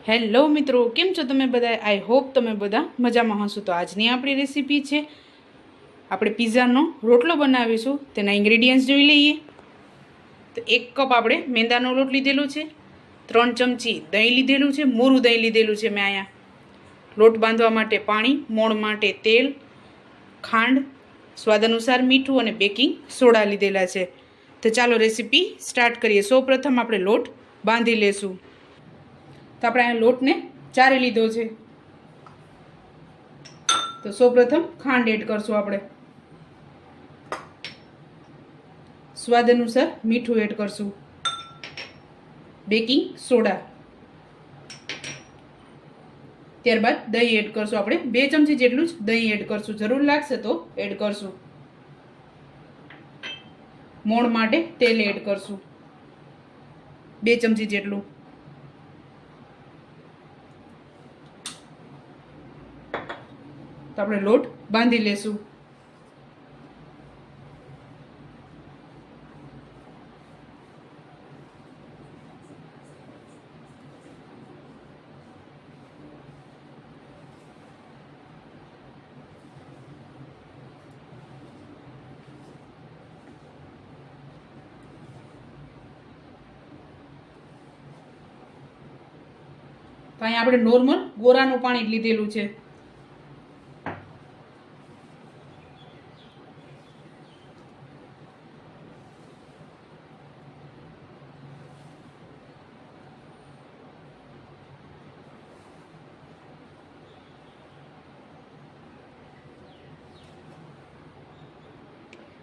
Hello મિત્રો, કેમ છો તમે બધા? આઈ હોપ તમે બધા મજામાં હશો. તો આજની આપણી રેસીપી છે, આપણે પિઝાનો રોટલો બનાવીશું. તેના ઇન્ગ્રેડિયન્ટ્સ જોઈ લઈએ. તો 1 કપ આપણે મેંદાનો લોટ લીધેલો છે, 3 ચમચી દહીં લીધેલું છે, મોરું દહીં લીધેલું છે મેં અહીંયા. લોટ બાંધવા માટે પાણી, મોણ માટે તેલ, ખાંડ, સ્વાદ અનુસાર મીઠું અને બેકિંગ સોડા લીધેલા છે. તો ચાલો રેસીપી સ્ટાર્ટ કરીએ. સૌપ્રથમ આપણે લોટ બાંધી લેશું. તો આપણે આ લોટને ચારી લીધો છે. તો સૌપ્રથમ ખાંડ એડ કરશું આપણે, સ્વાદ અનુસાર મીઠું એડ કરશું, બેકિંગ સોડા, ત્યારબાદ દહીં એડ કરશું. આપણે 2 ચમચી જેટલું જ દહીં એડ કરશું, જરૂર લાગશે તો એડ કરશું. મોણ માટે તેલ એડ કરશું 2 ચમચી જેટલું. તો આપણે લોટ બાંધી લેશું. તો અહીંયા આપણે નોર્મલ ગોરાનું પાણી લીધેલું છે.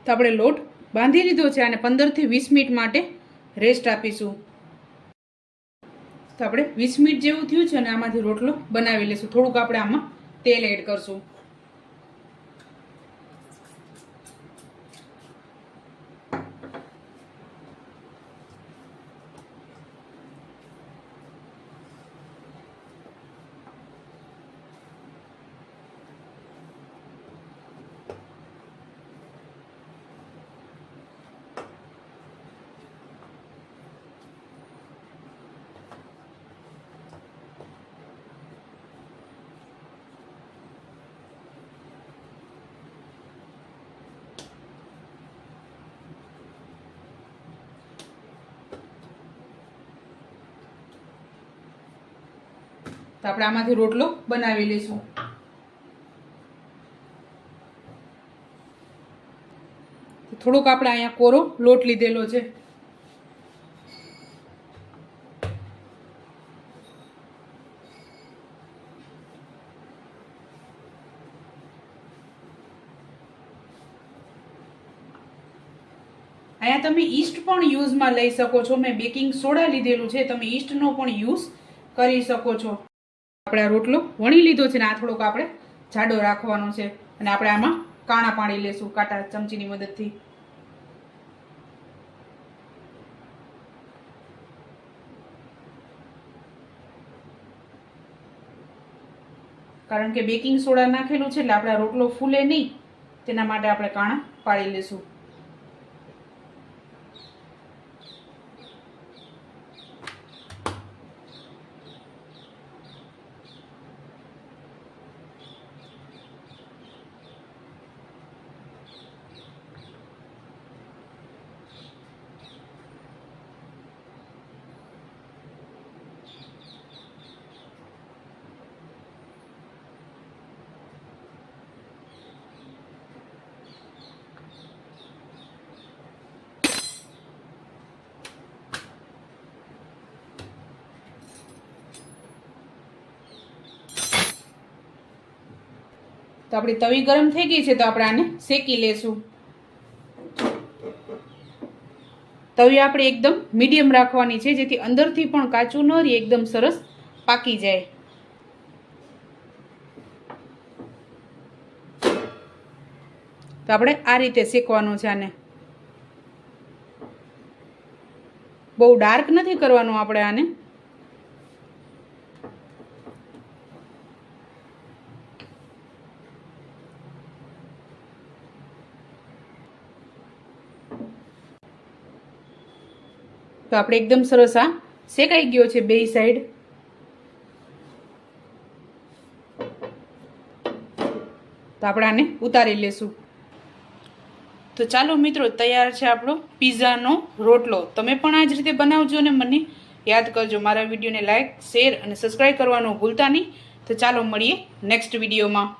તો આપણે લોટ બાંધી લીધો છે અને 15 થી 20 મિનિટ માટે રેસ્ટ આપીશું. તો આપણે 20 મિનિટ જેવું થયું છે અને આમાંથી રોટલો બનાવી લઈશું. થોડુંક આપણે આમાં તેલ એડ કરશું. તો આપણે આમાંથી રોટલો બનાવી લઈશું. થોડોક આપણે અહીંયા કોરો લોટ લીધેલો છે. અહીંયા તમે ઈસ્ટ પણ યુઝમાં લઈ શકો છો. મેં બેકિંગ સોડા લીધેલું છે, તમે ઈસ્ટનો પણ યુઝ કરી શકો છો. આપણે આ રોટલો વણી લીધો છે ને આ થોડોક આપણે જાડો રાખવાનો છે અને આપણે આમાં કાણા પાડી લેશું કાંટા ચમચીની મદદથી. કારણ કે બેકિંગ સોડા નાખેલું છે એટલે આપણે રોટલો ફૂલે નહીં, તેના માટે આપણે કાણા પાડી લેશું. તો આપણી તવી ગરમ થઈ ગઈ છે, તો આપણે આને શેકી લેશું. તવી આપણે એકદમ મીડિયમ રાખવાની છે, જેથી અંદરથી પણ કાચું ન રહે, એકદમ સરસ પાકી જાય. તો આપણે આ રીતે શેકવાનું છે. આને બહુ ડાર્ક નથી કરવાનું આપણે આને. તો આપણે એકદમ સરસ આ શેકાઈ ગયો છે બે સાઈડ. તો આપણે આને ઉતારી લેશું. તો ચાલો મિત્રો, તૈયાર છે આપણો પિઝાનો રોટલો. તમે પણ આ જ રીતે બનાવજો અને મને યાદ કરજો. મારા વિડીયોને લાઇક, શેર અને સબસ્ક્રાઈબ કરવાનું ભૂલતા નહીં. તો ચાલો મળીએ નેક્સ્ટ વિડીયોમાં.